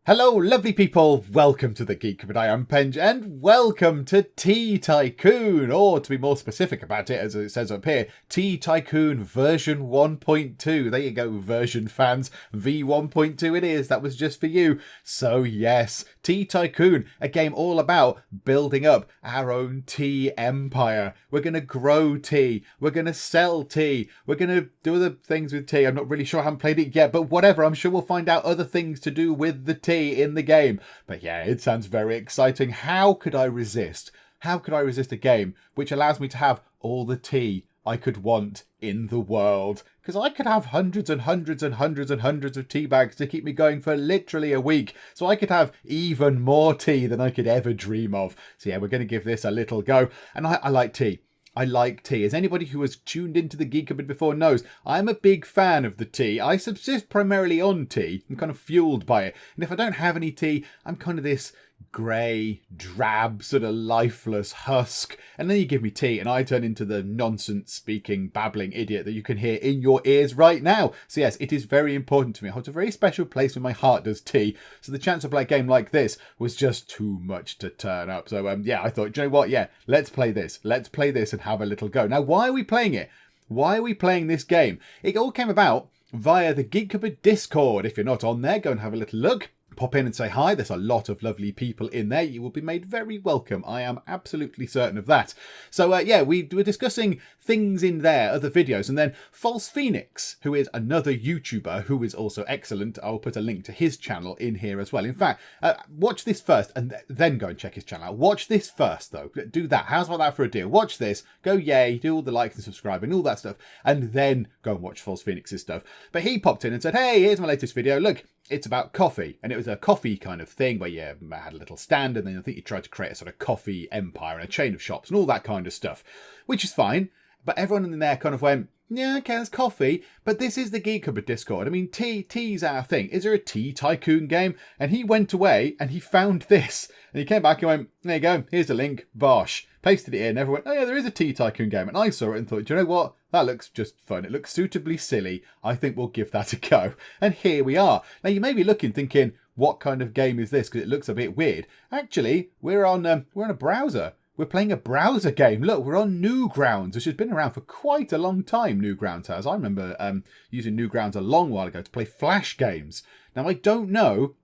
Hello, lovely people. Welcome to the Geek, but I am Penge, and welcome to Tea Tycoon, or to be more specific about it, as it says up here, Tea Tycoon version 1.2. There you go, version fans. V1.2 it is. That was just for you. So yes, Tea Tycoon, a game all about building up our own tea empire. We're going to grow tea. We're going to sell tea. We're going to do other things with tea. I'm not really sure. I haven't played it yet, but whatever. I'm sure we'll find out other things to do with the tea in the game. But yeah, it sounds very exciting. How could I resist? How could I resist a game which allows me to have all the tea I could want in the world? Because I could have hundreds and hundreds and hundreds and hundreds of tea bags to keep me going for literally a week. So I could have even more tea than I could ever dream of. So yeah, we're going to give this a little go. And I like tea. I like tea. As anybody who has tuned into the Geek a bit before knows, I'm a big fan of the tea. I subsist primarily on tea. I'm kind of fueled by it. And if I don't have any tea, I'm kind of this grey, drab, sort of lifeless husk. And then you give me tea and I turn into the nonsense-speaking, babbling idiot that you can hear in your ears right now. So yes, it is very important to me. I hold a very special place in my heart does tea. So the chance to play a game like this was just too much to turn up. So yeah, I thought, do you know what? Yeah, let's play this. Let's play this and have a little go. Now, why are we playing it? Why are we playing this game? It all came about via the Geek Discord. If you're not on there, go and have a little look. Pop in and say hi. There's a lot of lovely people in there. You will be made very welcome. I am absolutely certain of that. So yeah, we were discussing things in there, other videos, and then False Phoenix, who is another YouTuber who is also excellent. I'll put a link to his channel in here as well. In fact, watch this first and then go and check his channel out. Watch this first though. Do that. How's about that for a deal? Watch this, go yay, do all the likes and subscribing, all that stuff, and then go and watch False Phoenix's stuff. But he popped in and said, hey, here's my latest video. Look, it's about coffee, and it was a coffee kind of thing where you had a little stand, and then I think you tried to create a sort of coffee empire and a chain of shops and all that kind of stuff, which is fine. But everyone in there kind of went, yeah, okay, there's coffee, but this is the Geek Discord. I mean, tea's our thing. Is there a Tea Tycoon game? And he went away and he found this, and he came back and went, there you go, here's the link, bosh. Pasted it in, everyone went, oh yeah, there is a Tea Tycoon game. And I saw it and thought, do you know what? That looks just fun. It looks suitably silly. I think we'll give that a go. And here we are. Now, you may be looking, thinking, what kind of game is this? Because it looks a bit weird. Actually, we're on a browser. We're playing a browser game. Look, we're on Newgrounds, which has been around for quite a long time, Newgrounds has. I remember using Newgrounds a long while ago to play Flash games. Now, I don't know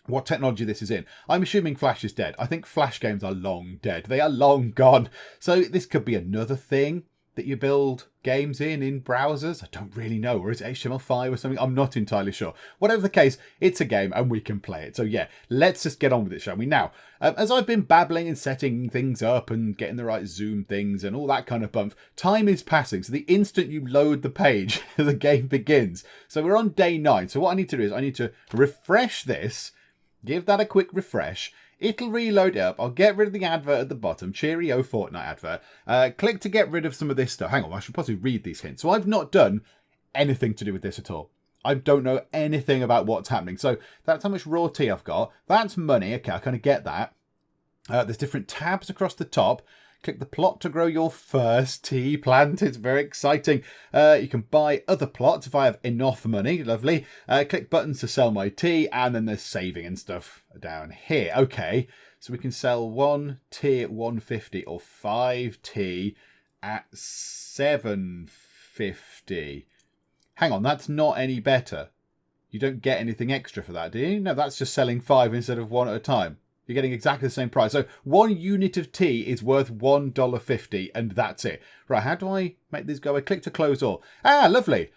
what technology this is in. I'm assuming Flash is dead. I think Flash games are long dead. They are long gone. So this could be another thing that you build games in browsers. I don't really know. Or is it HTML5 or something? I'm not entirely sure. Whatever the case, it's a game and we can play it. So yeah, let's just get on with it, shall we? Now, as I've been babbling and setting things up and getting the right zoom things and all that kind of bump, time is passing. So the instant you load the page, the game begins. So we're on day 9. So what I need to do is I need to refresh this, give that a quick refresh. It'll reload it up. I'll get rid of the advert at the bottom. Cheerio Fortnite advert. Click to get rid of some of this stuff. Hang on, I should possibly read these hints. So I've not done anything to do with this at all. I don't know anything about what's happening. So that's how much raw tea I've got. That's money. Okay, I kind of get that. There's different tabs across the top. Click the plot to grow your first tea plant. It's very exciting. You can buy other plots if I have enough money. Lovely. Click buttons to sell my tea. And then there's saving and stuff down here. Okay. So we can sell 1 tea at 150 or 5 tea at 750. Hang on. That's not any better. You don't get anything extra for that, do you? No, that's just selling 5 instead of 1 at a time. You're getting exactly the same price. So 1 unit of tea is worth $1.50 and that's it. Right, how do I make this go? I click to close all. Ah, lovely.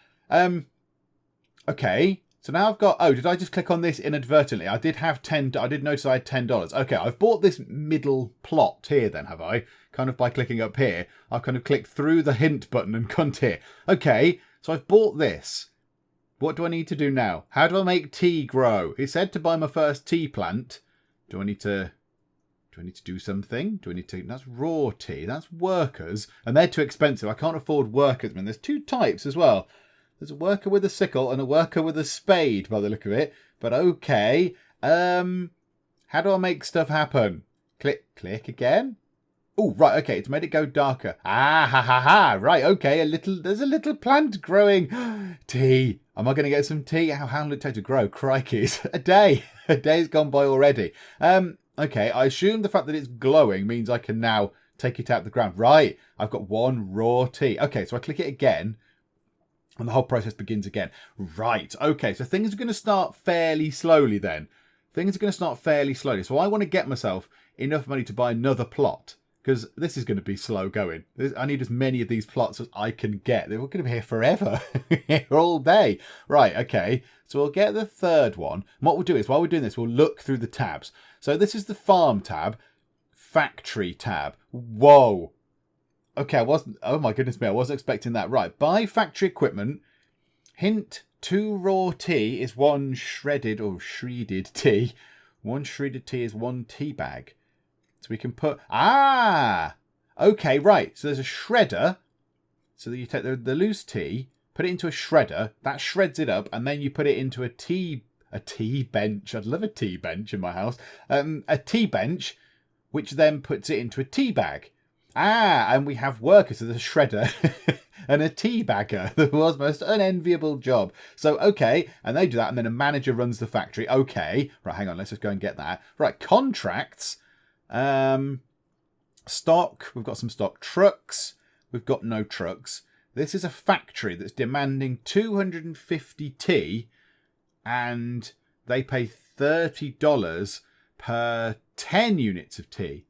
Okay, so now I've got... Oh, did I just click on this inadvertently? I did have I did notice I had $10. Okay, I've bought this middle plot here then, have I? Kind of by clicking up here. I've kind of clicked through the hint button and gone here. Okay, so I've bought this. What do I need to do now? How do I make tea grow? It said to buy my first tea plant. Do I need to do something? Do I need to... That's raw tea. That's workers. And they're too expensive. I can't afford workers. I mean, there's 2 types as well. There's a worker with a sickle and a worker with a spade by the look of it. But okay. How do I make stuff happen? Click again. Oh, right. Okay. It's made it go darker. Ah, ha, ha, ha. Right. Okay. There's a little plant growing. Tea. Am I going to get some tea? How long will it take to grow? Crikey. A day. A day's gone by already. Okay, I assume the fact that it's glowing means I can now take it out of the ground. Right, I've got 1 raw tea. Okay, so I click it again, and the whole process begins again. Right, okay, so things are going to start fairly slowly then. Things are going to start fairly slowly. So I want to get myself enough money to buy another plot, because this is going to be slow going. I need as many of these plots as I can get. They're going to be here forever, all day. Right, okay, so we'll get the 3rd one. And what we'll do is, while we're doing this, we'll look through the tabs. So this is the farm tab, factory tab. Whoa. Okay, oh my goodness me, I wasn't expecting that. Right, buy factory equipment. Hint, 2 raw tea is 1 shredded or shredded tea. 1 shredded tea is 1 tea bag. So we can put... Okay, right. So there's a shredder. So that you take the loose tea, put it into a shredder. That shreds it up, and then you put it into a tea bench. I'd love a tea bench in my house. A tea bench, which then puts it into a tea bag. And we have workers. So there's a shredder and a tea bagger. The world's most unenviable job. So, okay, and they do that, and then a manager runs the factory. Okay, right, hang on, let's just go and get that. Right, contracts. Stock, we've got some stock. Trucks, we've got no trucks. This is a factory that's demanding 250 tea, and they pay $30 per 10 units of tea.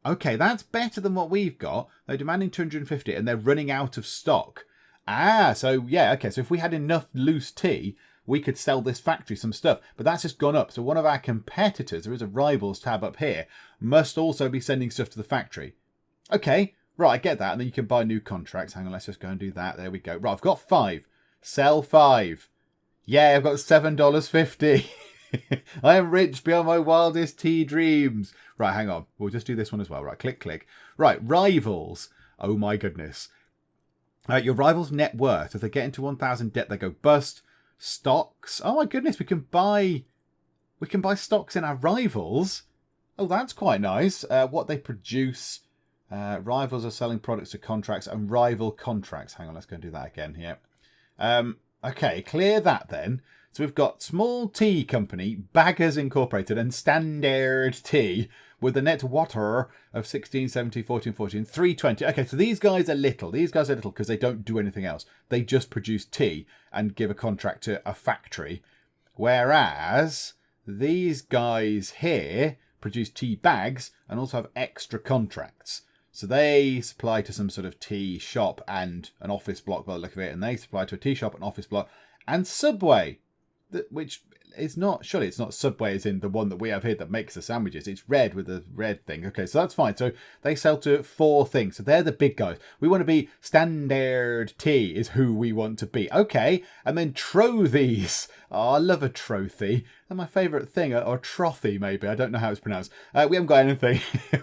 Okay, that's better than what we've got. They're demanding 250 and they're running out of stock. So yeah, okay. So if we had enough loose tea, we could sell this factory some stuff. But that's just gone up. So one of our competitors, there is a rivals tab up here, must also be sending stuff to the factory. Okay, right, I get that. And then you can buy new contracts. Hang on, let's just go and do that. There we go. Right, I've got 5. Sell 5. Yeah, I've got $7.50. I am rich beyond my wildest tea dreams. Right, hang on. We'll just do this one as well. Right, click, click. Right, rivals. Oh my goodness. Your rivals' net worth. If they get into 1,000 debt, they go bust. Stocks. Oh my goodness, we can buy stocks in our rivals. Oh, that's quite nice. What they produce. Rivals are selling products to contracts and rival contracts. Hang on, let's go and do that again here. Okay, clear that then. So we've got Small Tea Company, Baggers Incorporated, and Standard Tea with a net water of 16, 17, 14, 14, 320. Okay, so these guys are little. These guys are little because they don't do anything else. They just produce tea and give a contract to a factory. Whereas these guys here produce tea bags and also have extra contracts. So they supply to some sort of tea shop and an office block by the look of it. And they supply to a tea shop, an office block, and Subway. Which is not, surely it's not Subway as in the one that we have here that makes the sandwiches. It's red with a red thing. Okay, so that's fine. So they sell to 4 things. So they're the big guys. We want to be Standard Tea is who we want to be. Okay, and then Trothies. Oh, I love a trophy. They're my favourite thing. Or trophy, maybe. I don't know how it's pronounced. We haven't got anything.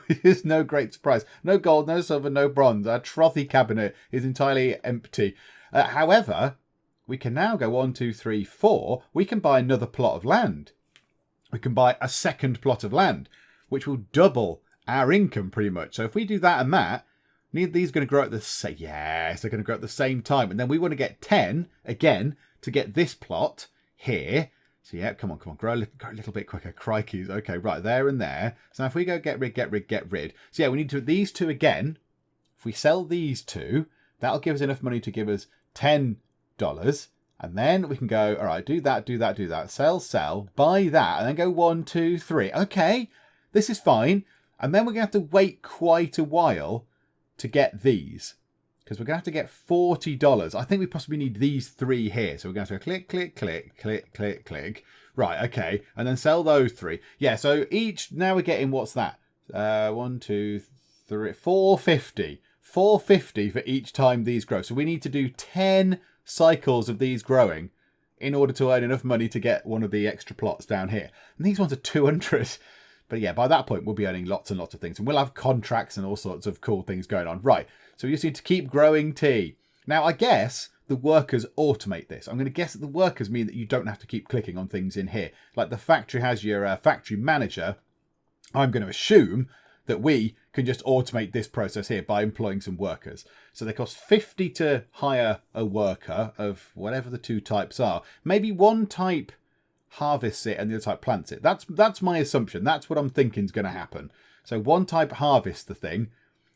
It's no great surprise. No gold, no silver, no bronze. Our trophy cabinet is entirely empty. However, we can now go 1, 2, 3, 4. We can buy another plot of land. We can buy a second plot of land, which will double our income pretty much. So if we do that and that, these are going to grow at the same. Yes, they're going to grow at the same time. And then we want to get 10 again to get this plot here. So yeah, come on, grow a little bit quicker. Crikeys. Okay, right there and there. So now if we go get rid. So yeah, we need to these 2 again. If we sell these 2, that'll give us enough money to give us $10. And then we can go, all right, do that, sell, buy that, and then go 1, 2, 3. Okay, this is fine. And then we're going to have to wait quite a while to get these, because we're going to have to get $40. I think we possibly need these 3 here. So we're going to have to click, click, click, click, click, click. Right, okay, and then sell those 3. Yeah, so each, now we're getting, what's that? 1, 2, 3, 450. 450 for each time these grow. So we need to do 10 cycles of these growing in order to earn enough money to get one of the extra plots down here. And these ones are 200. But yeah, by that point, we'll be earning lots and lots of things. And we'll have contracts and all sorts of cool things going on. Right, so we just need to keep growing tea. Now, I guess the workers automate this. I'm going to guess that the workers mean that you don't have to keep clicking on things in here. Like the factory has your factory manager. I'm going to assume that we can just automate this process here by employing some workers. So they cost 50 to hire a worker of whatever the 2 types are. Maybe one type harvests it and the other type plants it. That's my assumption. That's what I'm thinking is going to happen. So one type harvests the thing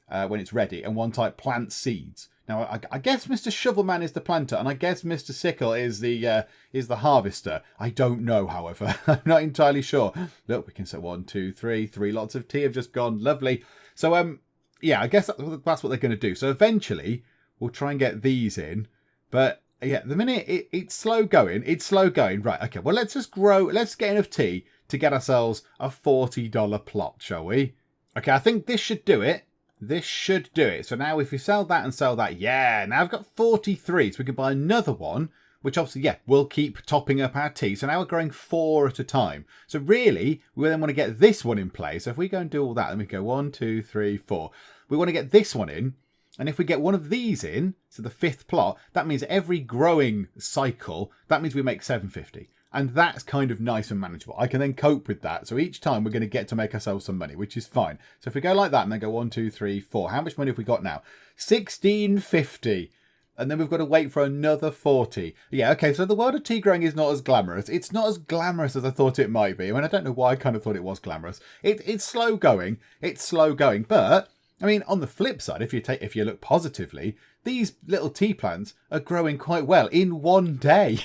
when it's ready, and one type plants seeds. Now, I guess Mr. Shovelman is the planter, and I guess Mr. Sickle is the harvester. I don't know, however. I'm not entirely sure. Look, we can say 1, 2, 3. 3 lots of tea have just gone. Lovely. So, yeah, I guess that's what they're going to do. So eventually, we'll try and get these in. But, yeah, the minute it's slow going. It's slow going. Right, okay. Well, let's just grow. Let's get enough tea to get ourselves a $40 plot, shall we? Okay, I think this should do it. This should do it. So now if we sell that and sell that, yeah, now I've got 43. So we can buy another one, which obviously, yeah, will keep topping up our tea. So now we're growing 4 at a time. So really, we then want to get this one in place. So if we go and do all that, then we go 1, 2, 3, 4. We want to get this one in. And if we get one of these in, so the 5th plot, that means every growing cycle, that means we make 750. And that's kind of nice and manageable. I can then cope with that. So each time we're going to get to make ourselves some money, which is fine. So if we go like that and then go 1, 2, 3, 4. How much money have we got now? 1650. And then we've got to wait for another 40. Yeah, okay, so the world of tea growing is not as glamorous. It's not as glamorous as I thought it might be. I mean, I don't know why I kind of thought it was glamorous. It's slow going. It's slow going. But, I mean, on the flip side, if you look positively, these little tea plants are growing quite well in one day.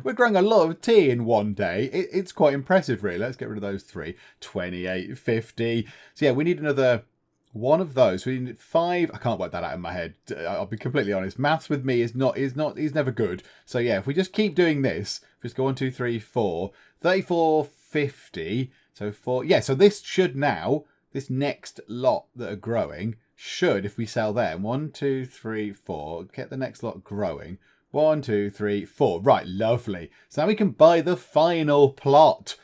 We're growing a lot of tea in one day. It's quite impressive, really. Let's get rid of those 3. 28, 50. So yeah, we need another one of those. We need 5. I can't work that out in my head. I'll be completely honest. Maths with me is never good. So yeah, if we just keep doing this, just go 1, 2, 3, 4, 34, 50. So 4. Yeah, so this should now, this next lot that are growing should, if we sell them, 1, 2, 3, 4, get the next lot growing. 1, 2, 3, 4. Right, lovely. So now we can buy the final plot.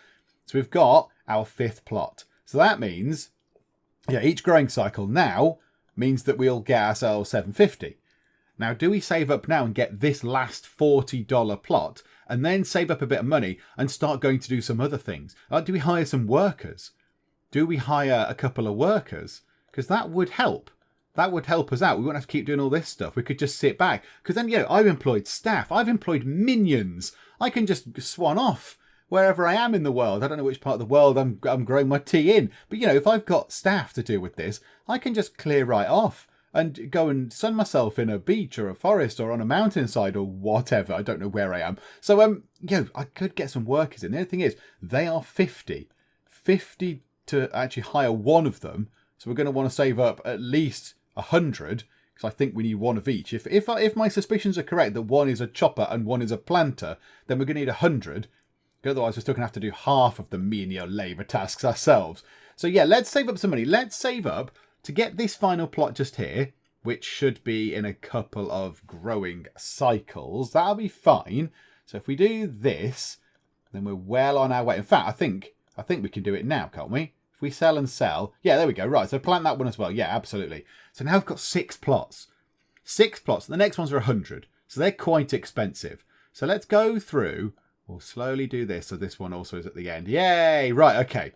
So we've got our 5th plot. So that means, yeah, each growing cycle now means that we'll get ourselves 750. Now, do we save up now and get this last $40 plot and then save up a bit of money and start going to do some other things? Do we hire some workers? Do we hire a couple of workers? Because that would help. That would help us out. We wouldn't have to keep doing all this stuff. We could just sit back. Because then, I've employed staff. I've employed minions. I can just swan off wherever I am in the world. I don't know which part of the world I'm growing my tea in. But, if I've got staff to deal with this, I can just clear right off and go and sun myself in a beach or a forest or on a mountainside or whatever. I don't know where I am. So, I could get some workers in. The only thing is, they are 50. 50 to actually hire one of them. So we're going to want to save up at least 100, because I think we need one of each. If my suspicions are correct that one is a chopper and one is a planter, then we're going to need 100. Otherwise, we're still going to have to do half of the menial labour tasks ourselves. So yeah, let's save up some money. Let's save up to get this final plot just here, which should be in a couple of growing cycles. That'll be fine. So if we do this, then we're well on our way. In fact, I think we can do it now, can't we? We sell and sell. Yeah, there we go. Right, so plant that one as well. Yeah, absolutely. So now I've got 6 plots. 6 plots. The next ones are 100. So they're quite expensive. So let's go through. We'll slowly do this. So this one also is at the end. Yay! Right, okay.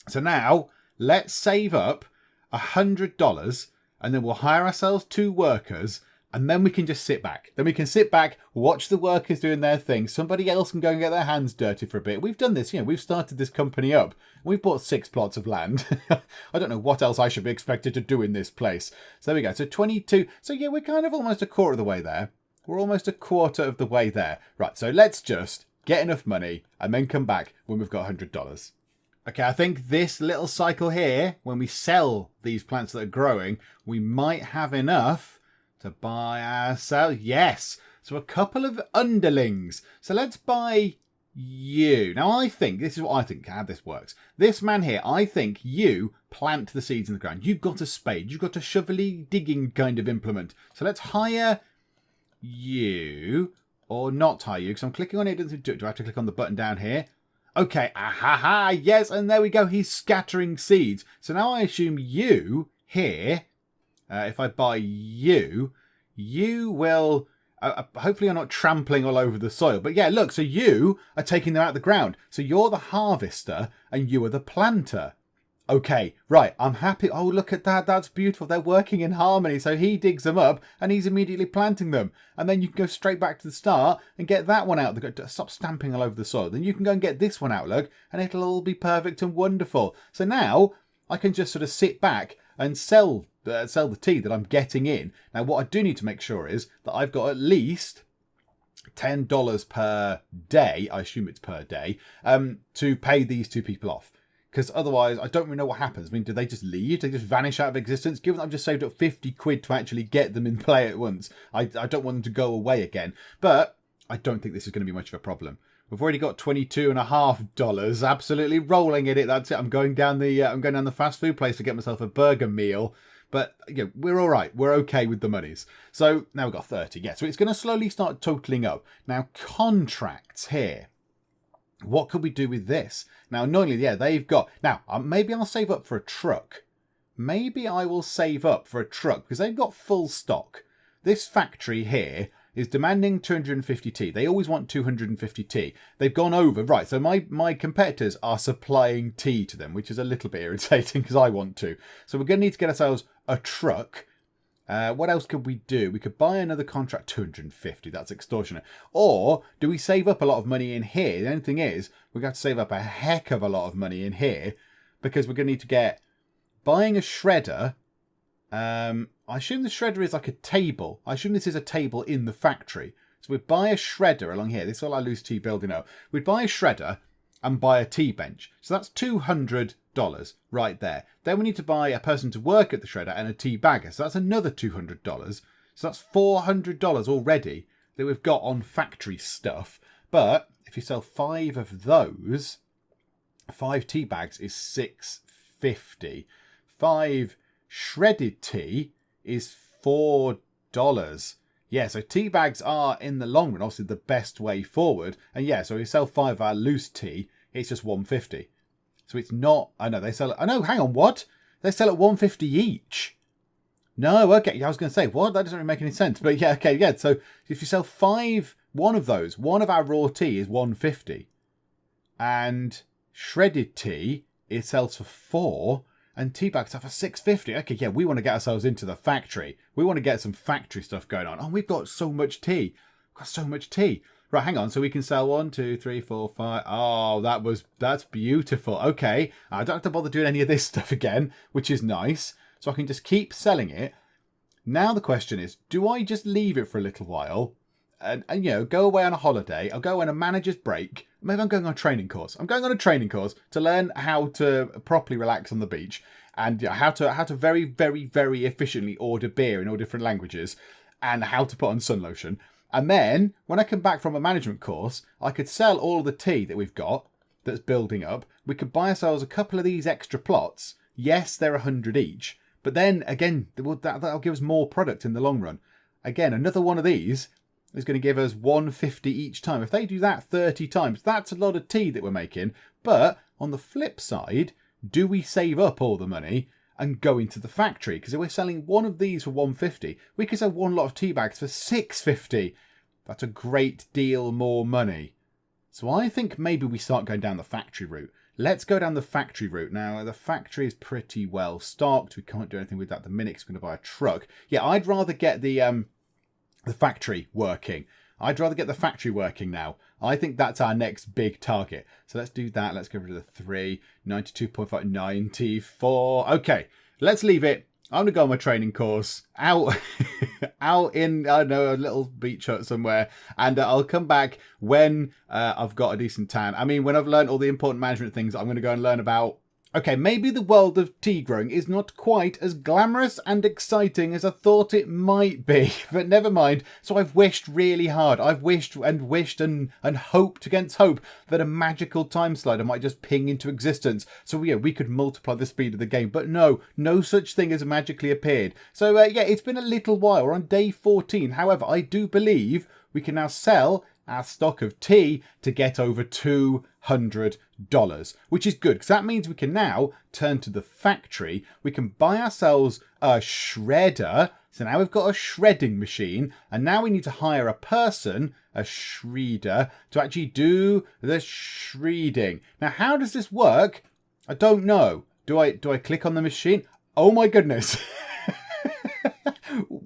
So now let's save up $100 and then we'll hire ourselves 2 workers. And then we can just sit back. Then we can sit back, watch the workers doing their thing. Somebody else can go and get their hands dirty for a bit. We've done this, we've started this company up. We've bought 6 plots of land. I don't know what else I should be expected to do in this place. So there we go. So 22. So yeah, we're kind of almost a quarter of the way there. We're almost a quarter of the way there. Right, so let's just get enough money and then come back when we've got $100. Okay, I think this little cycle here, when we sell these plants that are growing, we might have enough to buy ourselves. Yes. So a couple of underlings. So let's buy you. Now I think, this is what I think, how this works. This man here, I think you plant the seeds in the ground. You've got a spade. You've got a shovely digging kind of implement. So let's hire you, or not hire you, because I'm clicking on it. Do I have to click on the button down here? Okay, ahaha, yes, and there we go. He's scattering seeds. So now I assume you here, if I buy you, you will, hopefully you're not trampling all over the soil. But yeah, look, so you are taking them out of the ground. So you're the harvester and you are the planter. Okay, right, I'm happy. Oh, look at that. That's beautiful. They're working in harmony. So he digs them up and he's immediately planting them. And then you can go straight back to the start and get that one out. Stop stamping all over the soil. Then you can go and get this one out, look, and it'll all be perfect and wonderful. So now I can just sort of sit back and sell the tea that I'm getting in. Now, what I do need to make sure is that I've got at least $10 per day, I assume it's per day, to pay these two people off. Because otherwise, I don't really know what happens. I mean, do they just leave? Do they just vanish out of existence? Given that I've just saved up 50 quid to actually get them in play at once, I don't want them to go away again. But I don't think this is going to be much of a problem. We've already got $22.50, absolutely rolling in it. That's it. I'm going down the fast food place to get myself a burger meal. But you know, we're all right. We're okay with the monies. So now we've got 30. Yeah, so it's going to slowly start totaling up. Now, contracts here. What could we do with this? Now, normally, yeah, they've got... Now, maybe I'll save up for a truck. Maybe I will save up for a truck because they've got full stock. This factory here is demanding 250T. They always want 250T. They've gone over. Right, so my competitors are supplying tea to them, which is a little bit irritating because I want to. So we're going to need to get ourselves a truck. What else could we do? We could buy another contract, 250. That's extortionate. Or do we save up a lot of money in here? The only thing is, we're going to have to save up a heck of a lot of money in here because we're going to need to get buying a shredder. I assume the shredder is like a table. I assume this is a table in the factory. So we'd buy a shredder along here. This is all our loose tea building up. We'd buy a shredder and buy a tea bench. So that's $200 right there. Then we need to buy a person to work at the shredder and a tea bagger. So that's another $200. So that's $400 already that we've got on factory stuff. But if you sell 5 of those, 5 tea bags is $6.50. 5 shredded tea is $4. Yeah, so tea bags are, in the long run, obviously the best way forward. And yeah, so we sell 5 of our loose tea, it's just $1.50. So it's not... I know, they sell it... I know, hang on, what? They sell at $1.50 each. No, okay, I was going to say, what? That doesn't really make any sense. But yeah, okay, yeah, so if you sell 5, one of those, one of our raw tea is $1.50. And shredded tea, it sells for 4. And tea bags are for $6.50. Okay, yeah, we want to get ourselves into the factory. We want to get some factory stuff going on. Oh, we've got so much tea. We've got so much tea. Right, hang on. So we can sell 1, 2, 3, 4, 5. Oh, that's beautiful. Okay, I don't have to bother doing any of this stuff again, which is nice. So I can just keep selling it. Now the question is, do I just leave it for a little while and you know, go away on a holiday? I'll go on a manager's break. Maybe I'm going on a training course. I'm going on a training course to learn how to properly relax on the beach and how to very, very, very efficiently order beer in all different languages and how to put on sun lotion. And then when I come back from a management course, I could sell all of the tea that we've got that's building up. We could buy ourselves a couple of these extra plots. Yes, they're 100 each. But then again, that'll give us more product in the long run. Again, another one of these is going to give us $1.50 each time. If they do that 30 times, that's a lot of tea that we're making. But on the flip side, do we save up all the money and go into the factory? Because if we're selling one of these for $1.50, we could sell one lot of tea bags for $6.50. That's a great deal more money. So I think maybe we start going down the factory route. Let's go down the factory route. Now, the factory is pretty well stocked. We can't do anything with that at the minute because we're going to buy a truck. Yeah, I'd rather get the factory working. I'd rather get the factory working now. I think that's our next big target. So let's do that. Let's get rid of the 3. 92.5, 94. Okay, let's leave it. I'm going to go on my training course out in, I don't know, a little beach hut somewhere. And I'll come back when I've got a decent tan. I mean, when I've learned all the important management things, I'm going to go and learn about... Okay, maybe the world of tea growing is not quite as glamorous and exciting as I thought it might be, but never mind. So I've wished really hard. I've wished and hoped against hope that a magical time slider might just ping into existence. So yeah, we could multiply the speed of the game, but no such thing has magically appeared. So yeah, it's been a little while. We're on day 14. However, I do believe we can now sell our stock of tea to get over $200, which is good because that means we can now turn to the factory. We can buy ourselves a shredder. So now we've got a shredding machine, and now we need to hire a person, a shredder, to actually do the shredding. Now, how does this work? I don't know. Do I click on the machine? Oh my goodness.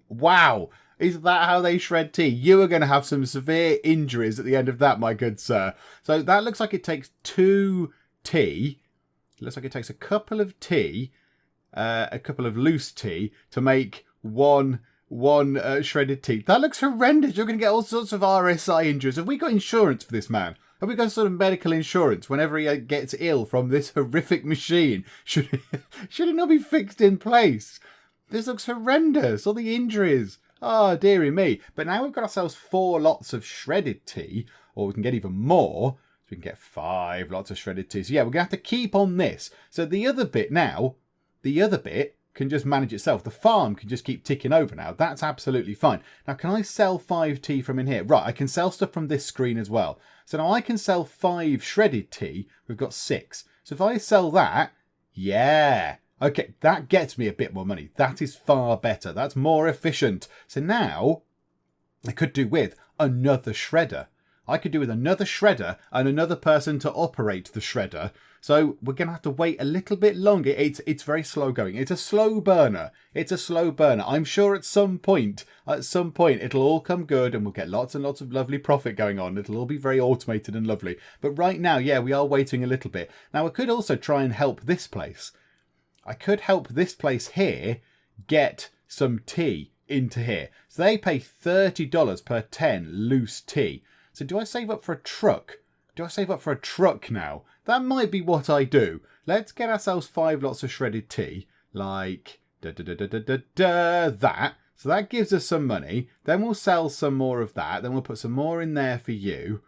Wow. Is that how they shred tea? You are going to have some severe injuries at the end of that, my good sir. So that looks like it takes 2 tea. It looks like it takes a couple of tea, a couple of loose tea to make one shredded tea. That looks horrendous. You're going to get all sorts of RSI injuries. Have we got insurance for this man? Have we got sort of medical insurance whenever he gets ill from this horrific machine? Should it not be fixed in place? This looks horrendous. All the injuries. Oh, dearie me. But now we've got ourselves 4 lots of shredded tea, or we can get even more. So we can get 5 lots of shredded tea. So yeah, we're going to have to keep on this. So the other bit can just manage itself. The farm can just keep ticking over now. That's absolutely fine. Now, can I sell 5 tea from in here? Right, I can sell stuff from this screen as well. So now I can sell 5 shredded tea. We've got 6. So if I sell that, yeah. Okay, that gets me a bit more money. That is far better. That's more efficient. So now I could do with another shredder. I could do with another shredder and another person to operate the shredder. So we're going to have to wait a little bit longer. It's very slow going. It's a slow burner. It's a slow burner. I'm sure at some point, it'll all come good and we'll get lots and lots of lovely profit going on. It'll all be very automated and lovely. But right now, yeah, we are waiting a little bit. Now, I could also try and help this place. I could help this place here get some tea into here. So they pay $30 per 10 loose tea. So do I save up for a truck? Do I save up for a truck now? That might be what I do. Let's get ourselves 5 lots of shredded tea. Like that. So that gives us some money. Then we'll sell some more of that. Then we'll put some more in there for you.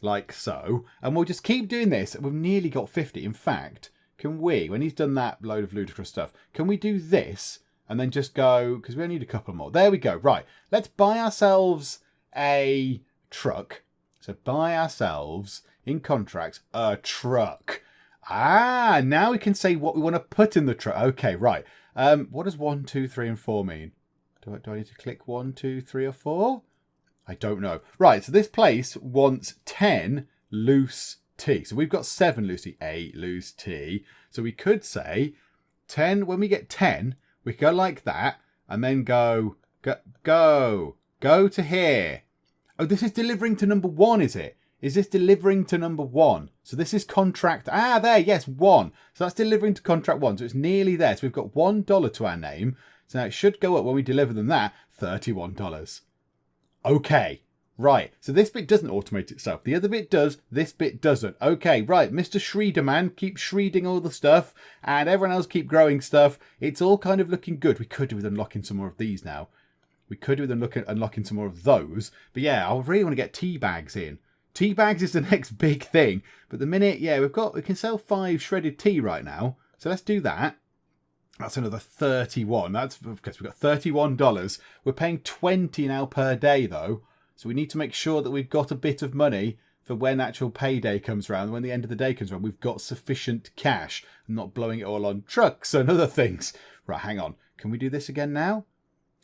Like so. And we'll just keep doing this. We've nearly got 50. In fact, can we, when he's done that load of ludicrous stuff, can we do this and then just go, because we only need a couple more. There we go. Right. Let's buy ourselves a truck. So buy ourselves, in contracts, a truck. Ah, now we can say what we want to put in the truck. Okay, right. What does 1, 2, 3, and 4 mean? Do I need to click 1, 2, 3, or 4? I don't know. Right, so this place wants 10 loose tea. So we've got 7 loose tea, 8 loose tea. So we could say 10, when we get 10, we go like that, and then go to here. Oh, this is delivering to number 1, is it? Is this delivering to number 1? So this is contract, there, yes, 1. So that's delivering to contract 1. So it's nearly there. So we've got $1 to our name. So now it should go up when we deliver them that, $31. Okay, right. So this bit doesn't automate itself. The other bit does, this bit doesn't. Okay, right, Mr. Shredder Man, keep shredding all the stuff, and everyone else keep growing stuff. It's all kind of looking good. We could do with unlocking some more of these now. We could do with unlocking some more of those. But yeah, I really want to get teabags in. Teabags is the next big thing. But the minute, yeah, we can sell 5 shredded tea right now. So let's do that. That's another 31. That's because we've got $31. We're paying 20 now per day though. So we need to make sure that we've got a bit of money for when actual payday comes around. When the end of the day comes around, we've got sufficient cash and not blowing it all on trucks and other things. Right, hang on. Can we do this again now?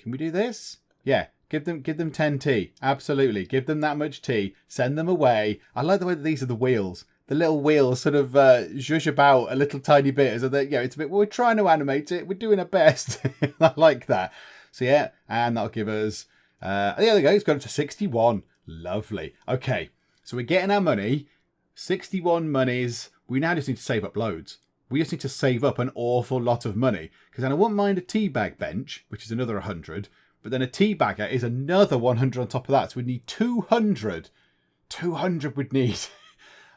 Can we do this? Yeah, give them 10 tea. Absolutely. Give them that much tea. Send them away. I like the way that these are the wheels. The little wheels sort of zhuzh about a little tiny bit. So that, it's a bit, we're trying to animate it. We're doing our best. I like that. So yeah, and that'll give us, there we go. It's got up to 61. Lovely. Okay, so we're getting our money. 61 monies. We now just need to save up loads. We just need to save up an awful lot of money. Because then I wouldn't mind a teabag bench, which is another 100. But then a teabagger is another 100 on top of that. So we need 200. 200 we'd need.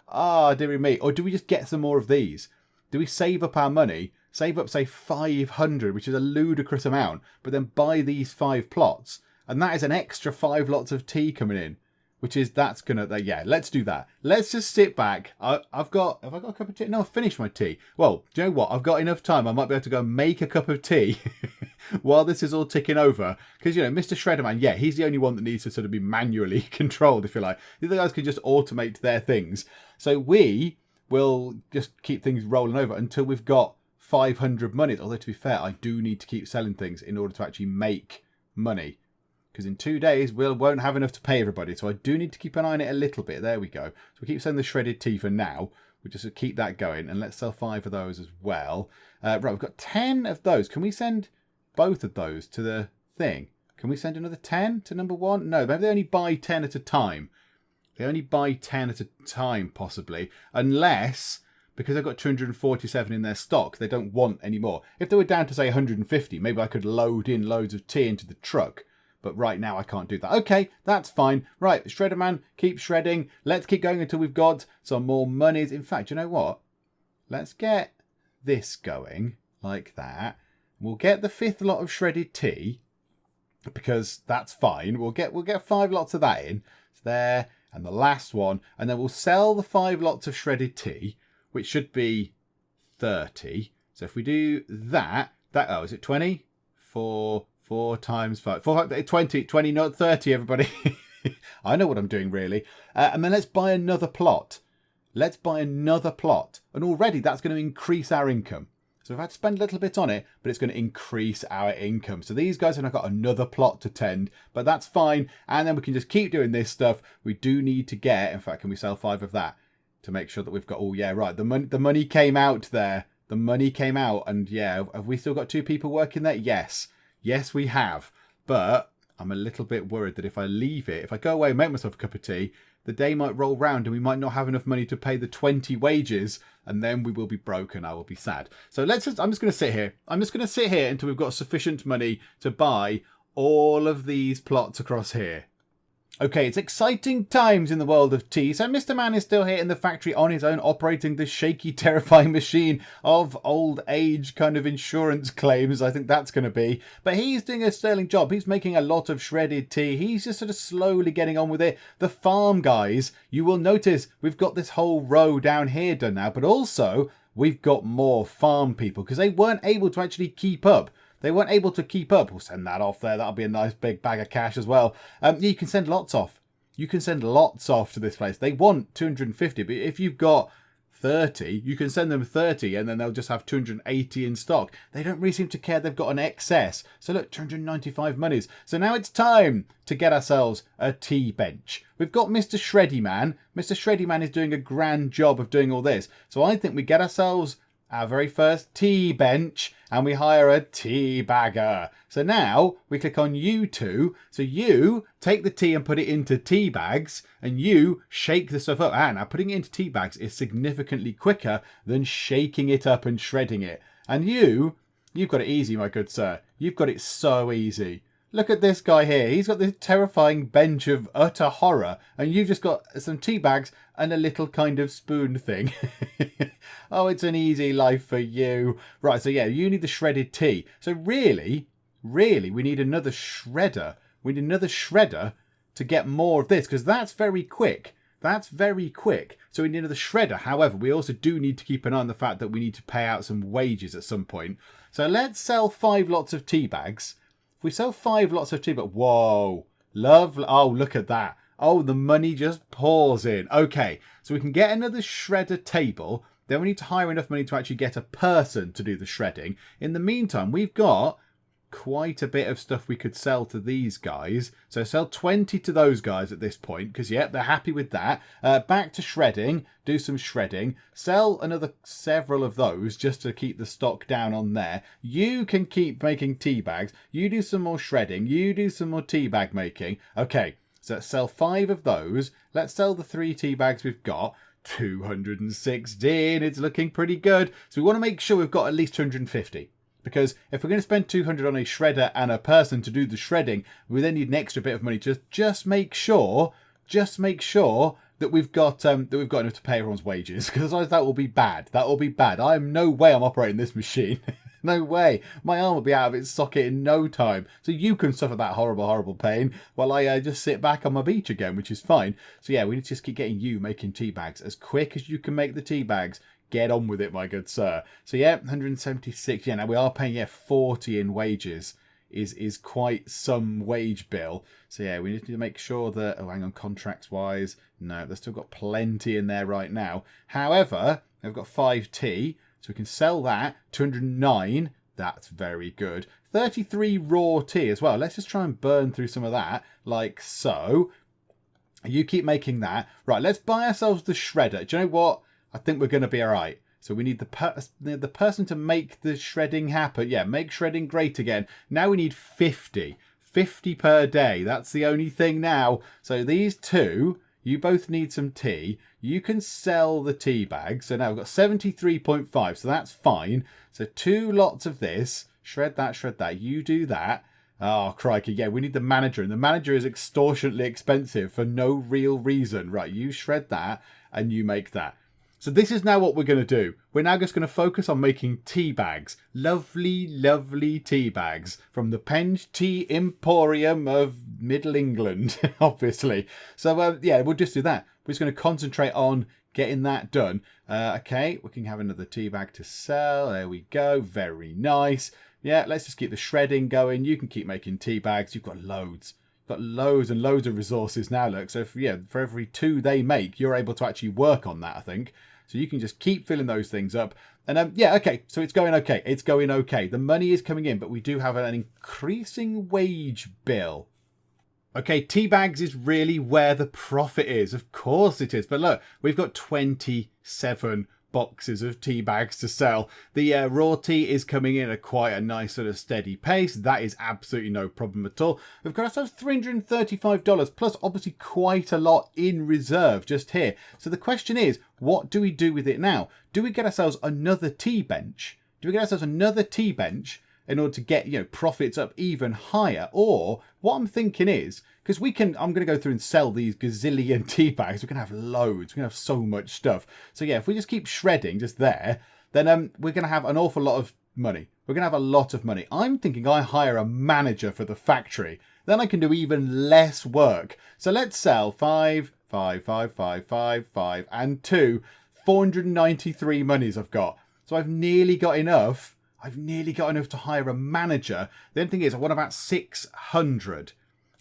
Ah, dearie me. Or do we just get some more of these? Do we save up our money? Save up, say, 500, which is a ludicrous amount. But then buy these 5 plots. And that is an extra 5 lots of tea coming in. Which is, that's going to, yeah, let's do that. Let's just sit back. Have I got a cup of tea? No, I've finished my tea. Well, do you know what? I've got enough time. I might be able to go and make a cup of tea while this is all ticking over. Because, Mr. Shredderman, yeah, he's the only one that needs to sort of be manually controlled, if you like. The other guys can just automate their things. So we will just keep things rolling over until we've got 500 monies. Although, to be fair, I do need to keep selling things in order to actually make money. Because in 2 days, we won't have enough to pay everybody. So I do need to keep an eye on it a little bit. There we go. So we keep selling the shredded tea for now. We just keep that going, and let's sell 5 of those as well. Right, we've got 10 of those. Can we send both of those to the thing? Can we send another 10 to number 1? No, maybe they only buy 10 at a time. They only buy 10 at a time, possibly. Unless, because they've got 247 in their stock, they don't want any more. If they were down to, say, 150, maybe I could load in loads of tea into the truck. But right now I can't do that. Okay, that's fine. Right, Shredder Man, keep shredding. Let's keep going until we've got some more monies. In fact, you know what? Let's get this going like that. We'll get the 5th lot of shredded tea, because that's fine. We'll get 5 lots of that in. It's there. And the last one. And then we'll sell the 5 lots of shredded tea, which should be 30. So if we do that, oh, is it 20? 4 times 5. 20, not 30, everybody. I know what I'm doing, really. And then let's buy another plot. Let's buy another plot. And already that's going to increase our income. So we've had to spend a little bit on it, but it's going to increase our income. So these guys have got another plot to tend, but that's fine. And then we can just keep doing this stuff. We do need to get, in fact, can we sell 5 of that to make sure that we've got, oh yeah, right. The money came out there. The money came out. And yeah, have we still got 2 people working there? Yes. Yes, we have. But I'm a little bit worried that if I leave it, if I go away and make myself a cup of tea, the day might roll round and we might not have enough money to pay the 20 wages, and then we will be broke and I will be sad. So I'm just going to sit here. I'm just going to sit here until we've got sufficient money to buy all of these plots across here. Okay, it's exciting times in the world of tea. So Mr. Man is still here in the factory on his own, operating this shaky, terrifying machine of old age kind of insurance claims, I think that's going to be. But he's doing a sterling job. He's making a lot of shredded tea. He's just sort of slowly getting on with it. The farm guys, you will notice we've got this whole row down here done now, but also we've got more farm people because they weren't able to actually keep up. They weren't able to keep up. We'll send that off there. That'll be a nice big bag of cash as well. You can send lots off. You can send lots off to this place. They want 250, but if you've got 30, you can send them 30 and then they'll just have 280 in stock. They don't really seem to care. They've got an excess. So look, 295 monies. So now it's time to get ourselves a tea bench. We've got Mr. Shreddy Man. Mr. Shreddy Man is doing a grand job of doing all this. So I think we get ourselves our very first tea bench and we hire a tea bagger. So now we click on you two. So you take the tea and put it into tea bags and you shake the stuff up. And now putting it into tea bags is significantly quicker than shaking it up and shredding it. And you've got it easy, my good sir. You've got it so easy. Look at this guy here. He's got this terrifying bench of utter horror. And you've just got some tea bags and a little kind of spoon thing. Oh, it's an easy life for you. Right, so yeah, you need the shredded tea. So really, we need another shredder. We need another shredder to get more of this, because that's very quick. That's very quick. So we need another shredder. However, we also do need to keep an eye on the fact that we need to pay out some wages at some point. So let's sell 5 lots of tea bags. If we sell 5 lots of tea bags, whoa, lovely. Oh, look at that. Oh, the money just pours in. Okay, so we can get another shredder table. Then we need to hire enough money to actually get a person to do the shredding. In the meantime, we've got quite a bit of stuff we could sell to these guys. So sell 20 to those guys at this point, because, yep, they're happy with that. Back to shredding, do some shredding. Sell another several of those just to keep the stock down on there. You can keep making tea bags. You do some more shredding. You do some more tea bag making. Okay, so let's sell 5 of those. Let's sell the 3 tea bags we've got. 216. It's looking pretty good. So we want to make sure we've got at least 250. Because if we're going to spend 200 on a shredder and a person to do the shredding, we then need an extra bit of money to just make sure that we've got enough to pay everyone's wages. Because otherwise that will be bad. That will be bad. No way I'm operating this machine. No way. My arm will be out of its socket in no time. So you can suffer that horrible, horrible pain while I just sit back on my beach again, which is fine. So yeah, we need to just keep getting you making tea bags as quick as you can make the tea bags. Get on with it, my good sir. So yeah, 176. Yeah, now we are paying 40 in wages. Is quite some wage bill. So yeah, we need to make sure that, oh, hang on, contracts wise. No, they've still got plenty in there right now. However, they've got 5T. So we can sell that. 209. That's very good. 33 raw tea as well. Let's just try and burn through some of that, like so. You keep making that. Right, let's buy ourselves the shredder. Do you know what? I think we're going to be all right. So we need the person to make the shredding happen. Yeah, make shredding great again. Now we need 50. 50 per day. That's the only thing now. So these two, you both need some tea. You can sell the tea bags. So now we've got 73.5. So that's fine. So 2 lots of this. Shred that, shred that. You do that. Oh, crikey. Yeah, we need the manager. And the manager is extortionately expensive for no real reason. Right, you shred that and you make that. So this is now what we're going to do. We're now just going to focus on making tea bags. Lovely, lovely tea bags from the Penge Tea Emporium of Middle England, obviously. So, yeah, we'll just do that. We're just going to concentrate on getting that done. Okay, we can have another tea bag to sell. There we go. Very nice. Yeah, let's just keep the shredding going. You can keep making tea bags. You've got loads. Got loads and loads of resources now, look. So, for every 2 they make, you're able to actually work on that, I think. So you can just keep filling those things up. And yeah, okay, so it's going okay. It's going okay. The money is coming in, but we do have an increasing wage bill. Okay, tea bags is really where the profit is. Of course it is. But look, we've got 27 boxes of tea bags to sell. The raw tea is coming in at quite a nice sort of steady pace. That is absolutely no problem at all. We've got ourselves $335 plus obviously quite a lot in reserve just here. So the question is, what do we do with it now? Do we get ourselves another tea bench? Do we get ourselves another tea bench in order to get, profits up even higher? Or what I'm thinking is, because I'm going to go through and sell these gazillion tea bags. We're going to have loads. We're going to have so much stuff. So yeah, if we just keep shredding just there, then we're going to have an awful lot of money. We're going to have a lot of money. I'm thinking I hire a manager for the factory. Then I can do even less work. So let's sell 5, 5, 5, 5, 5, 5, and 2. 493 monies I've got. So I've nearly got enough. I've nearly got enough to hire a manager. The only thing is, I want about 600.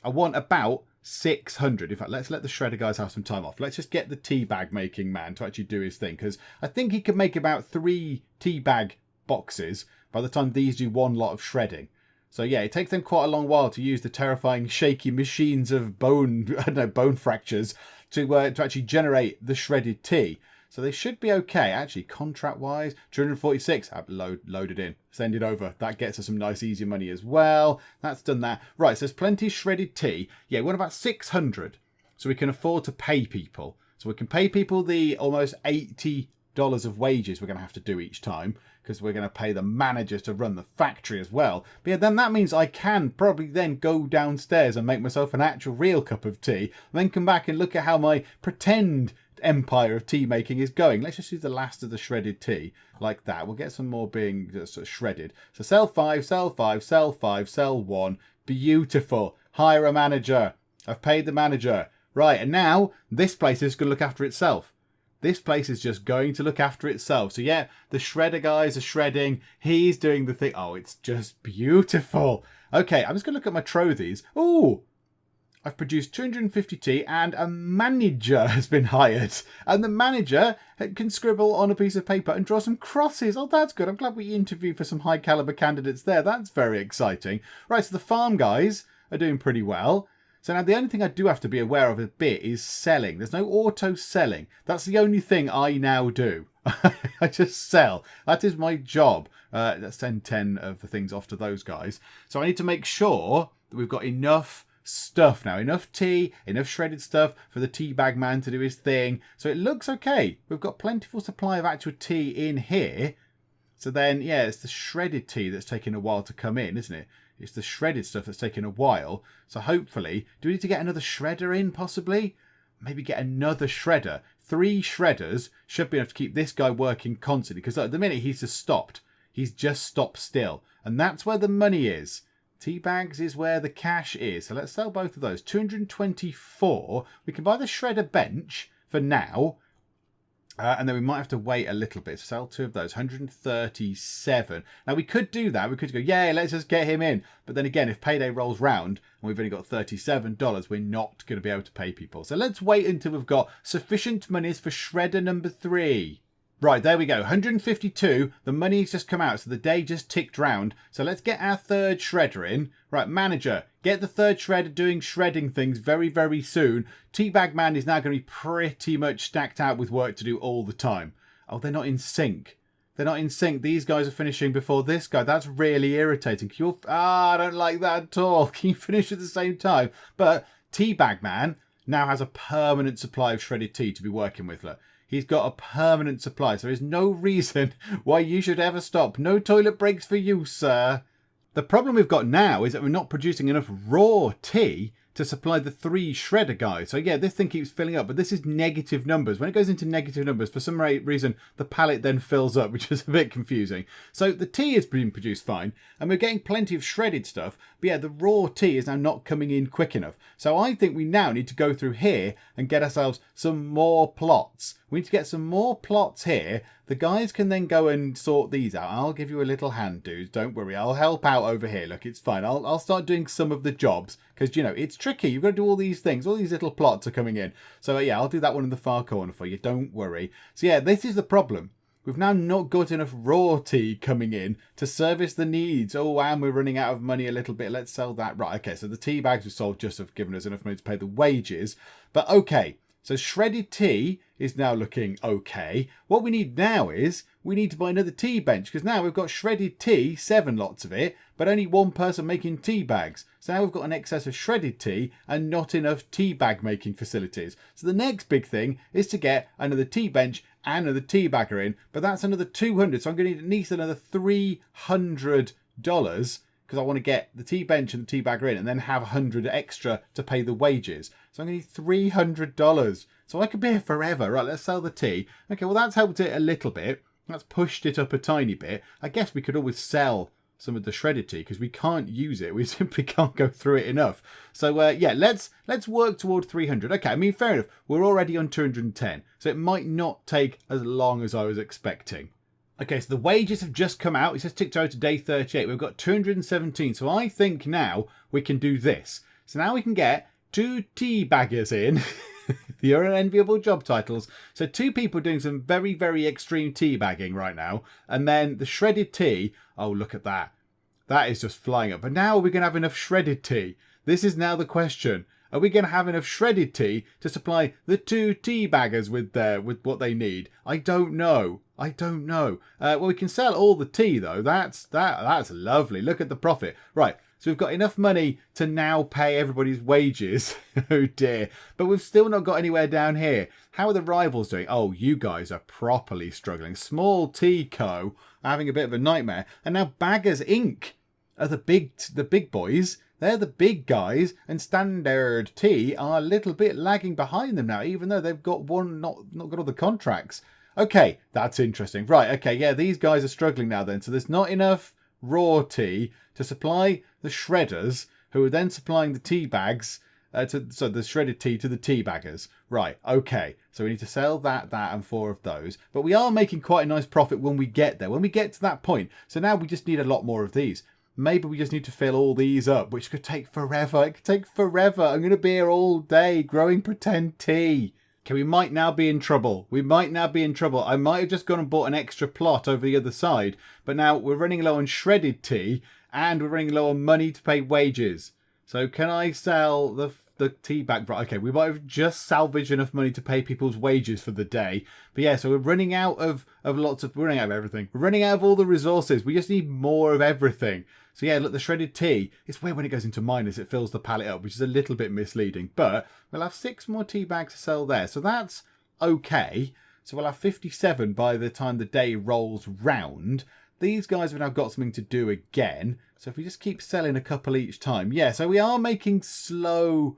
I want about 600. In fact, let's let the shredder guys have some time off. Let's just get the tea bag making man to actually do his thing, because I think he can make about 3 tea bag boxes by the time these do 1 lot of shredding. So yeah, it takes them quite a long while to use the terrifying shaky machines of bone fractures to actually generate the shredded tea. So they should be okay. Actually, contract-wise, 246. I've loaded in. Send it over. That gets us some nice, easy money as well. That's done that. Right, so there's plenty of shredded tea. Yeah, we want about 600. So we can afford to pay people. So we can pay people the almost $80 of wages we're going to have to do each time, because we're going to pay the managers to run the factory as well. But yeah, then that means I can probably then go downstairs and make myself an actual real cup of tea, and then come back and look at how my pretend empire of tea making is going. Let's just use the last of the shredded tea like that. We'll get some more being sort of shredded. So sell 5, sell 5, sell 5, sell 1. Beautiful. Hire a manager. I've paid the manager. Right, and now this place is going to look after itself. This place is just going to look after itself. So yeah, the shredder guys are shredding. He's doing the thing. Oh, it's just beautiful. Okay, I'm just going to look at my trophies. Ooh, I've produced 250 tea and a manager has been hired. And the manager can scribble on a piece of paper and draw some crosses. Oh, that's good. I'm glad we interviewed for some high caliber candidates there. That's very exciting. Right, so the farm guys are doing pretty well. So now the only thing I do have to be aware of a bit is selling. There's no auto selling. That's the only thing I now do. I just sell. That is my job. Let's send 10 of the things off to those guys. So I need to make sure that we've got enough stuff now, enough tea, enough shredded stuff for the tea bag man to do his thing. So it looks okay. We've got plentiful supply of actual tea in here. So then, yeah, it's the shredded tea that's taking a while to come in, isn't it? It's the shredded stuff that's taking a while. So hopefully, do we need to get another shredder in possibly? Maybe get another shredder. 3 shredders should be enough to keep this guy working constantly, because at the minute he's just stopped. He's just stopped still. And that's where the money is. Tea bags is where the cash is. So let's sell both of those. 224. We can buy the shredder bench for now. And then we might have to wait a little bit. Sell 2 of those. 137. Now we could do that. We could go, yay, let's just get him in. But then again, if payday rolls round and we've only got $37, we're not going to be able to pay people. So let's wait until we've got sufficient monies for shredder number 3. Right, there we go. 152. The money's just come out, so the day just ticked round. So let's get our 3rd shredder in. Right, manager, get the 3rd shredder doing shredding things very, very soon. Teabag man is now going to be pretty much stacked out with work to do all the time. Oh, they're not in sync. They're not in sync. These guys are finishing before this guy. That's really irritating. I don't like that at all. Can you finish at the same time? But Teabag Man now has a permanent supply of shredded tea to be working with. Look, he's got a permanent supply. So there is no reason why you should ever stop. No toilet breaks for you, sir. The problem we've got now is that we're not producing enough raw tea to supply the 3 shredder guys. So yeah, this thing keeps filling up, but this is negative numbers. When it goes into negative numbers, for some reason, the pallet then fills up, which is a bit confusing. So the tea is being produced fine, and we're getting plenty of shredded stuff, but yeah, the raw tea is now not coming in quick enough. So I think we now need to go through here and get ourselves some more plots. We need to get some more plots here. The guys can then go and sort these out. I'll give you a little hand, dudes. Don't worry. I'll help out over here. Look, it's fine. I'll start doing some of the jobs because, you know, it's tricky. You've got to do all these things. All these little plots are coming in. So, yeah, I'll do that one in the far corner for you. Don't worry. So, yeah, this is the problem. We've now not got enough raw tea coming in to service the needs. Oh, and we're running out of money a little bit. Let's sell that. Right, okay, so the tea bags we sold just have given us enough money to pay the wages. But, okay, so shredded tea is now looking okay. What we need now is we need to buy another tea bench because now we've got shredded tea, 7 lots of it, but only one person making tea bags. So now we've got an excess of shredded tea and not enough tea bag making facilities. So the next big thing is to get another tea bench and another tea bagger in, but that's another 200. So I'm going to need at least another $300 because I want to get the tea bench and the tea bagger in and then have 100 extra to pay the wages. So I'm going to need $300. So I could be here forever. Right, let's sell the tea. Okay, well, that's helped it a little bit. That's pushed it up a tiny bit. I guess we could always sell some of the shredded tea because we can't use it. We simply can't go through it enough. So, yeah, let's work toward 300. Okay, I mean, fair enough. We're already on 210. So it might not take as long as I was expecting. Okay, so the wages have just come out. It says ticked over to day 38. We've got 217. So I think now we can do this. So now we can get 2 tea baggers in. The unenviable job titles. So 2 people doing some very, very extreme tea bagging right now. And then the shredded tea. Oh, look at that. That is just flying up. But now are we going to have enough shredded tea? This is now the question. Are we going to have enough shredded tea to supply the 2 tea baggers with what they need? I don't know. I don't know. Well, we can sell all the tea though. That's lovely. Look at the profit. Right. So we've got enough money to now pay everybody's wages. Oh dear. But we've still not got anywhere down here. How are the rivals doing? Oh, you guys are properly struggling. Small Tea Co. are having a bit of a nightmare. And now Baggers Inc. are the big boys. They're the big guys. And Standard Tea are a little bit lagging behind them now, even though they've got not got all the contracts. Okay, that's interesting. Right, okay, yeah, these guys are struggling now then. So there's not enough raw tea to supply the shredders, who are then supplying the tea bags, so the shredded tea to the tea baggers. Right, okay, so we need to sell that, and 4 of those. But we are making quite a nice profit when we get there, when we get to that point. So now we just need a lot more of these. Maybe we just need to fill all these up, which could take forever. It could take forever. I'm going to be here all day growing pretend tea. Okay, we might now be in trouble. We might now be in trouble. I might have just gone and bought an extra plot over the other side. But now we're running low on shredded tea and we're running low on money to pay wages. So can I sell the tea bag? Right, okay, we might have just salvaged enough money to pay people's wages for the day. But yeah, so we're running out of we're running out of everything. We're running out of all the resources. We just need more of everything. So yeah, look, the shredded tea, it's weird when it goes into minus, it fills the pallet up, which is a little bit misleading. But we'll have 6 more tea bags to sell there. So that's okay. So we'll have 57 by the time the day rolls round. These guys have now got something to do again. So if we just keep selling a couple each time. Yeah, so we are making slow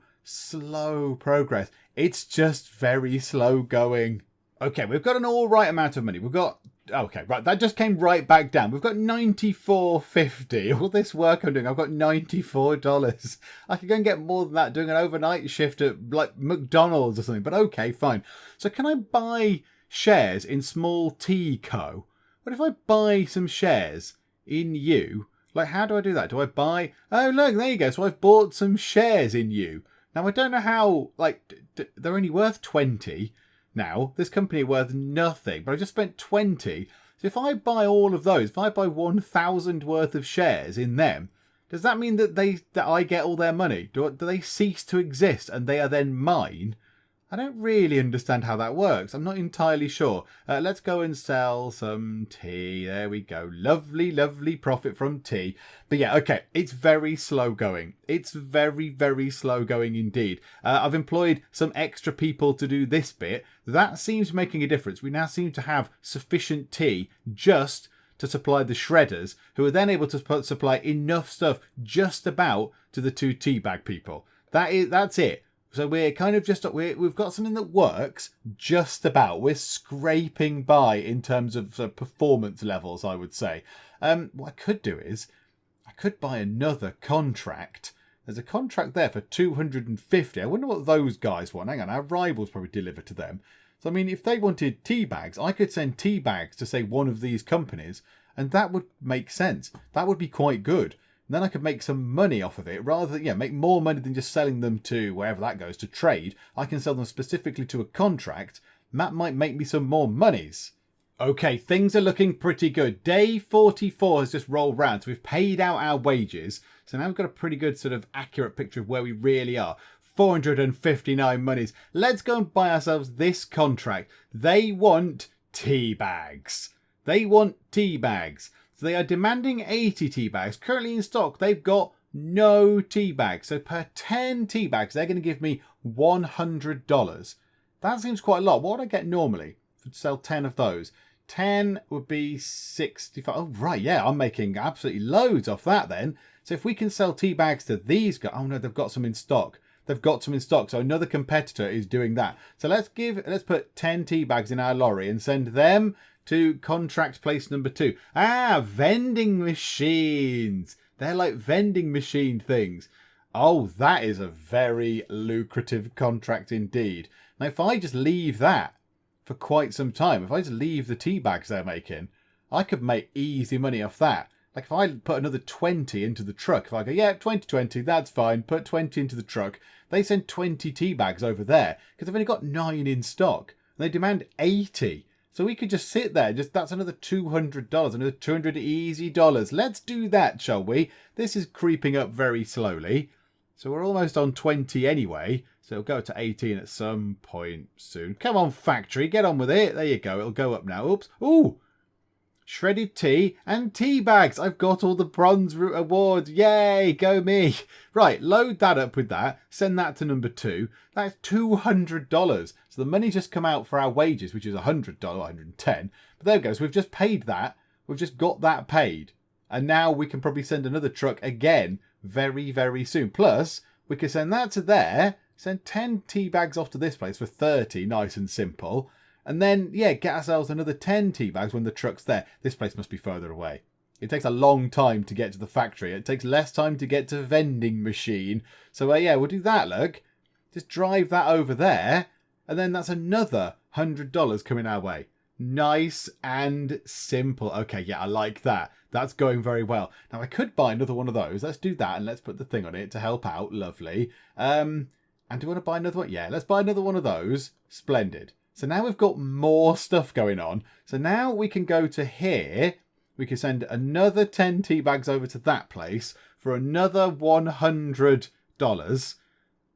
progress. It's just very slow going. Okay, we've got an all right amount of money. We've got... Okay, right, that just came right back down. We've got $94.50. All this work I'm doing, I've got $94. I could go and get more than that doing an overnight shift at, like, McDonald's or something. But okay, fine. So can I buy shares in Small Tea Co? What if I buy some shares in you? Like, how do I do that? Do I buy... Oh, look, there you go. So I've bought some shares in you. Now, I don't know how... Like, they're only worth 20. Now, this company worth nothing, but I just spent 20. So if I buy all of those, if I buy 1,000 worth of shares in them, does that mean that I get all their money? Do they cease to exist and they are then mine? I don't really understand how that works. I'm not entirely sure. Let's go and sell some tea. There we go. Lovely, lovely profit from tea. But yeah, okay. It's very slow going. It's very, very slow going indeed. I've employed some extra people to do this bit. That seems making a difference. We now seem to have sufficient tea just to supply the shredders, who are then able to supply enough stuff just about to the 2 teabag people. That's it. So we're kind of we've got something that works just about. We're scraping by in terms of performance levels, I would say. What I could do is I could buy another contract. There's a contract there for 250. I wonder what those guys want. Hang on, our rivals probably deliver to them. So, I mean, if they wanted tea bags, I could send tea bags to, say, one of these companies, and that would make sense. That would be quite good. And then I could make some money off of it, rather than, make more money than just selling them to wherever that goes, to trade. I can sell them specifically to a contract, and that might make me some more monies. Okay, things are looking pretty good. Day 44 has just rolled round, so we've paid out our wages. So now we've got a pretty good sort of accurate picture of where we really are. 459 monies. Let's go and buy ourselves this contract. They want tea bags. They want tea bags. So they are demanding 80 tea bags. Currently in stock, they've got no tea bags. So per 10 tea bags, they're going to give me $100. That seems quite a lot. What would I get normally to sell 10 of those? 10 would be 65. Oh, right. Yeah, I'm making absolutely loads off that then. So if we can sell tea bags to these guys. Oh, no, they've got some in stock. They've got some in stock. So another competitor is doing that. So let's put 10 tea bags in our lorry and send them to contract place number 2. Vending machines. They're like vending machine things. Oh, that is a very lucrative contract indeed. Now, if I just leave that for quite some time, if I just leave the tea bags they're making, I could make easy money off that. Like if I put another 20 into the truck, if I go, 20, that's fine, put 20 into the truck, they send 20 tea bags over there because they've only got 9 in stock. And they demand 80. So we could just sit there, that's another $200, another 200 easy dollars. Let's do that, shall we? This is creeping up very slowly. So we're almost on 20 anyway. So it'll go to 18 at some point soon. Come on, factory, get on with it. There you go, it'll go up now. Oops. Ooh! Shredded tea and tea bags. I've got all the bronze root awards. Yay, go me. Right, load that up with that. Send that to number 2. That's $200. So the money's just come out for our wages, which is $100, 110. But there we go. So we've just paid that. We've just got that paid. And now we can probably send another truck again very, very soon. Plus, we can send that to there. Send 10 tea bags off to this place for 30. Nice and simple. And then, get ourselves another 10 tea bags when the truck's there. This place must be further away. It takes a long time to get to the factory. It takes less time to get to vending machine. So, we'll do that, look. Just drive that over there. And then that's another $100 coming our way. Nice and simple. Okay, I like that. That's going very well. Now, I could buy another one of those. Let's do that and let's put the thing on it to help out. Lovely. And do you want to buy another one? Yeah, let's buy another one of those. Splendid. So now we've got more stuff going on. So now we can go to here. We can send another 10 tea bags over to that place for another $100.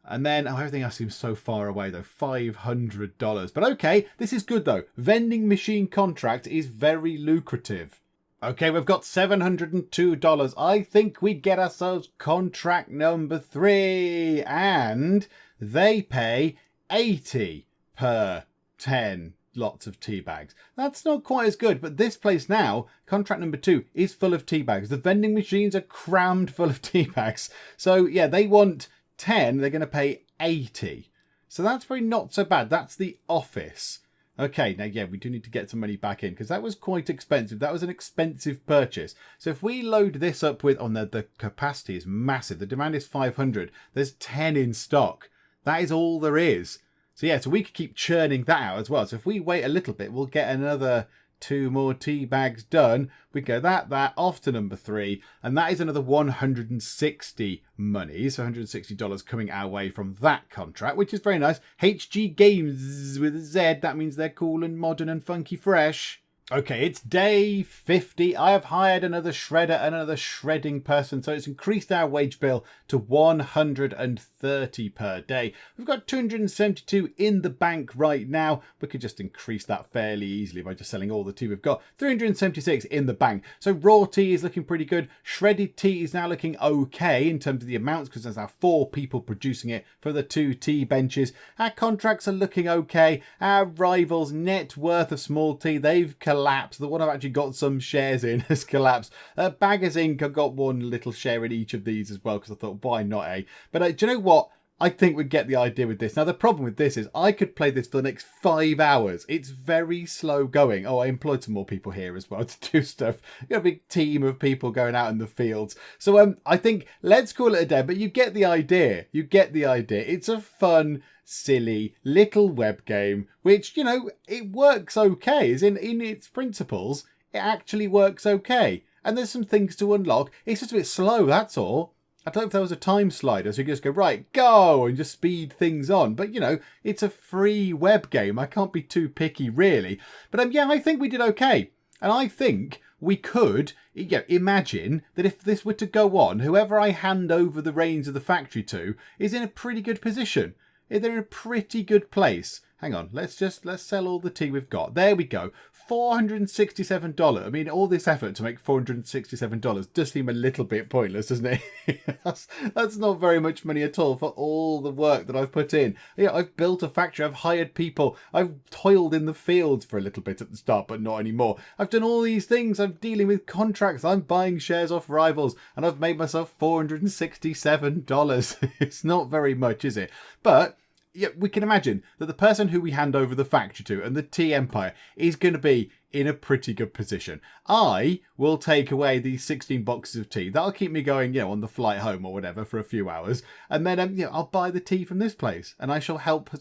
And then, everything else seems so far away though. $500. But okay, this is good though. Vending machine contract is very lucrative. Okay, we've got $702. I think we get ourselves contract number 3. And they pay 80 per 10 lots of tea bags. That's not quite as good, but this place now, contract number 2, is full of tea bags. The vending machines are crammed full of tea bags. So they want 10, they're going to pay 80. So that's probably not so bad. That's the office. Okay, now we do need to get some money back in because that was quite expensive. That was an expensive purchase. So if we load this up with, the capacity is massive. The demand is 500. There's 10 in stock. That is all there is. So we could keep churning that out as well. So if we wait a little bit, we'll get another 2 more tea bags done. We go that off to number 3. And that is another 160 money. So $160 coming our way from that contract, which is very nice. HG Games with a Z. That means they're cool and modern and funky fresh. Okay, it's day 50. I have hired another shredder and another shredding person, so it's increased our wage bill to 130 per day. We've got 272 in the bank right now. We could just increase that fairly easily by just selling all the tea we've got. 376 in the bank. So raw tea is looking pretty good. Shredded tea is now looking okay in terms of the amounts because there's now 4 people producing it for the 2 tea benches. Our contracts are looking okay. Our rivals' net worth of small tea, they've collapsed. The one I've actually got some shares in has collapsed. Baggers Inc. I've got one little share in each of these as well because I thought, why not, eh? But do you know what? I think we get the idea with this. Now, the problem with this is I could play this for the next 5 hours. It's very slow going. Oh, I employed some more people here as well to do stuff. Got a big team of people going out in the fields. So I think let's call it a day, but you get the idea. You get the idea. It's a fun, silly little web game, which, you know, it works okay. As in its principles, it actually works okay. And there's some things to unlock. It's just a bit slow, that's all. I don't know if there was a time slider, so you just go, right, go, and just speed things on. But, you know, it's a free web game. I can't be too picky, really. But, yeah, I think we did okay. And I think we could, imagine that if this were to go on, whoever I hand over the reins of the factory to is in a pretty good position. They're in a pretty good place. Hang on, let's sell all the tea we've got. There we go. $467. I mean, all this effort to make $467 does seem a little bit pointless, doesn't it? that's not very much money at all for all the work that I've put in. Yeah, I've built a factory, I've hired people, I've toiled in the fields for a little bit at the start, but not anymore. I've done all these things, I'm dealing with contracts, I'm buying shares off rivals, and I've made myself $467. It's not very much, is it? But yeah, we can imagine that the person who we hand over the factory to and the tea empire is going to be in a pretty good position. I will take away these 16 boxes of tea. That'll keep me going, you know, on the flight home or whatever for a few hours. And then, you know, I'll buy the tea from this place and I shall help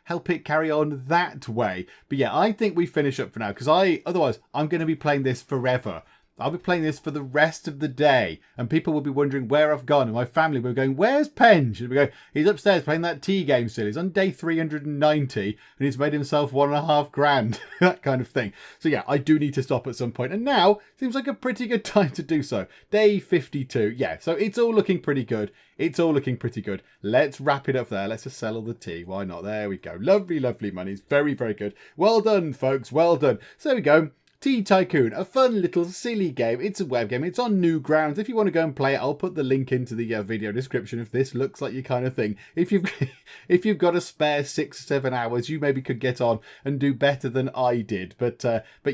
help it carry on that way. But yeah, I think we finish up for now because otherwise I'm going to be playing this forever. I'll be playing this for the rest of the day and people will be wondering where I've gone and my family will be going, where's Penge? And we go, he's upstairs playing that tea game still. He's on day 390 and he's made himself $1.5 grand, that kind of thing. So yeah, I do need to stop at some point. And now seems like a pretty good time to do so. Day 52. Yeah, so it's all looking pretty good. It's all looking pretty good. Let's wrap it up there. Let's just sell all the tea. Why not? There we go. Lovely, lovely money. It's very, very good. Well done, folks. Well done. So there we go. Tea Tycoon, a fun little silly game. It's a web game. It's on Newgrounds. If you want to go and play it, I'll put the link into the video description if this looks like your kind of thing. If you've got a spare 6 or 7 hours, you maybe could get on and do better than I did. But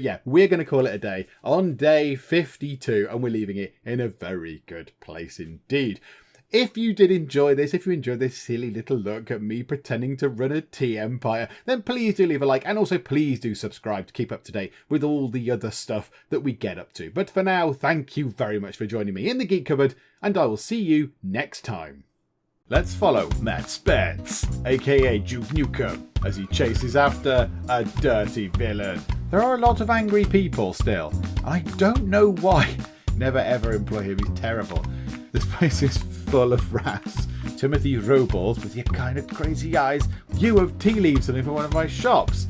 yeah, we're going to call it a day on day 52, and we're leaving it in a very good place indeed. If you did enjoy this, if you enjoyed this silly little look at me pretending to run a tea empire, then please do leave a like and also please do subscribe to keep up to date with all the other stuff that we get up to. But for now, thank you very much for joining me in the Geek Cupboard and I will see you next time. Let's follow Matt Spence, aka Duke Nukem, as he chases after a dirty villain. There are a lot of angry people still. I don't know why. Never ever employ him, he's terrible. This place is full of rats. Timothy Robles with your kind of crazy eyes. You have tea leaves in for one of my shops.